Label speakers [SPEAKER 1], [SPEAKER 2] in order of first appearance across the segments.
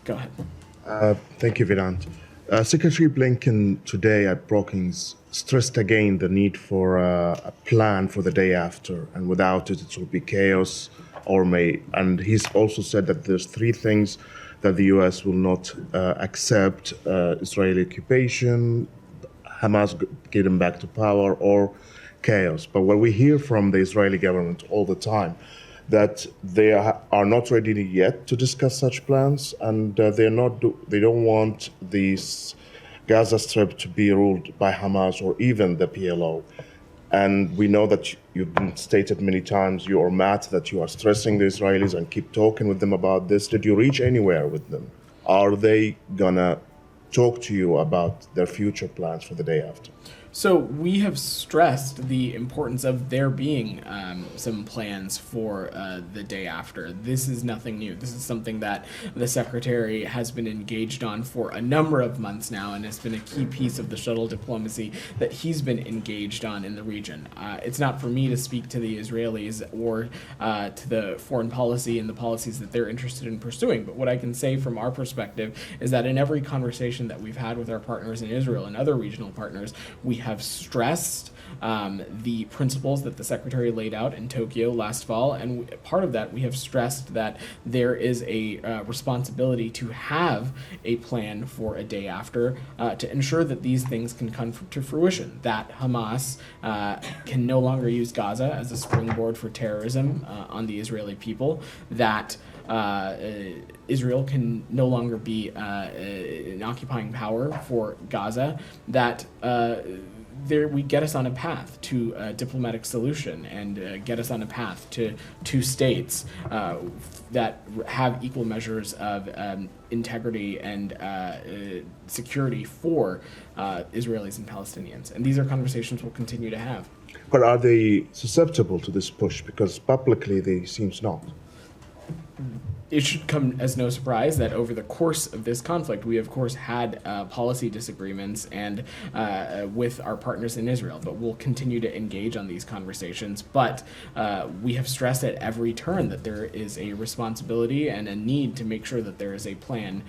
[SPEAKER 1] Go ahead.
[SPEAKER 2] Thank you, Vedant. Secretary Blinken today at Brookings stressed again the need for a plan for the day after, and without it, it will be chaos or may. And he's also said that there's three things that the U.S. will not accept: Israeli occupation, Hamas getting back to power, or chaos. But what we hear from the Israeli government all the time that they are not ready yet to discuss such plans, and they don't want this Gaza Strip to be ruled by Hamas or even the PLO. And we know that you've been stated many times, you or Matt, that you are stressing the Israelis and keep talking with them about this. Did you reach anywhere with them? Are they gonna talk to you about their future plans for the day after?
[SPEAKER 1] So we have stressed the importance of there being some plans for the day after. This is nothing new. This is something that the Secretary has been engaged on for a number of months now, and it's been a key piece of the shuttle diplomacy that he's been engaged on in the region. It's not for me to speak to the Israelis or to the foreign policy and the policies that they're interested in pursuing, but what I can say from our perspective is that in every conversation that we've had with our partners in Israel and other regional partners, we have stressed the principles that the Secretary laid out in Tokyo last fall, and part of that we have stressed that there is a responsibility to have a plan for a day after to ensure that these things can come to fruition, that Hamas can no longer use Gaza as a springboard for terrorism on the Israeli people, that Israel can no longer be an occupying power for Gaza, that we get us on a path to a diplomatic solution and get us on a path to two states that have equal measures of integrity and security for Israelis and Palestinians. And these are conversations we'll continue to have.
[SPEAKER 2] But are they susceptible to this push? Because publicly they seems not.
[SPEAKER 1] It should come as no surprise that over the course of this conflict, we of course had policy disagreements and with our partners in Israel, but we'll continue to engage on these conversations. But we have stressed at every turn that there is a responsibility and a need to make sure that there is a plan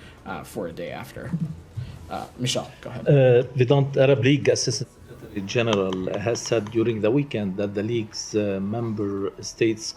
[SPEAKER 1] for a day after. Michelle, go ahead.
[SPEAKER 3] Vedant, Arab League Assistant Secretary General has said during the weekend that the League's member states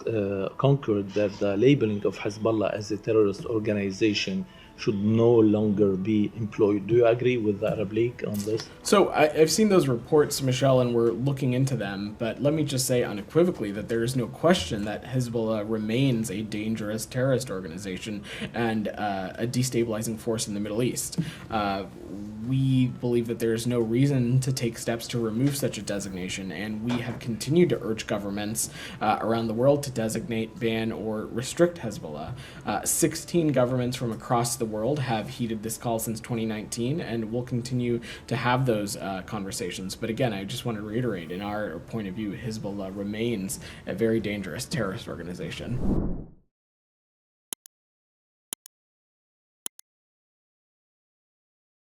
[SPEAKER 3] concurred that the labeling of Hezbollah as a terrorist organization should no longer be employed. Do you agree with the Arab League on this?
[SPEAKER 1] So I've seen those reports, Michelle, and we're looking into them, but let me just say unequivocally that there is no question that Hezbollah remains a dangerous terrorist organization and a destabilizing force in the Middle East. We believe that there is no reason to take steps to remove such a designation, and we have continued to urge governments around the world to designate, ban, or restrict Hezbollah. 16 governments from across the world have heeded this call since 2019, and we'll continue to have those conversations. But again, I just want to reiterate, in our point of view, Hezbollah remains a very dangerous terrorist organization.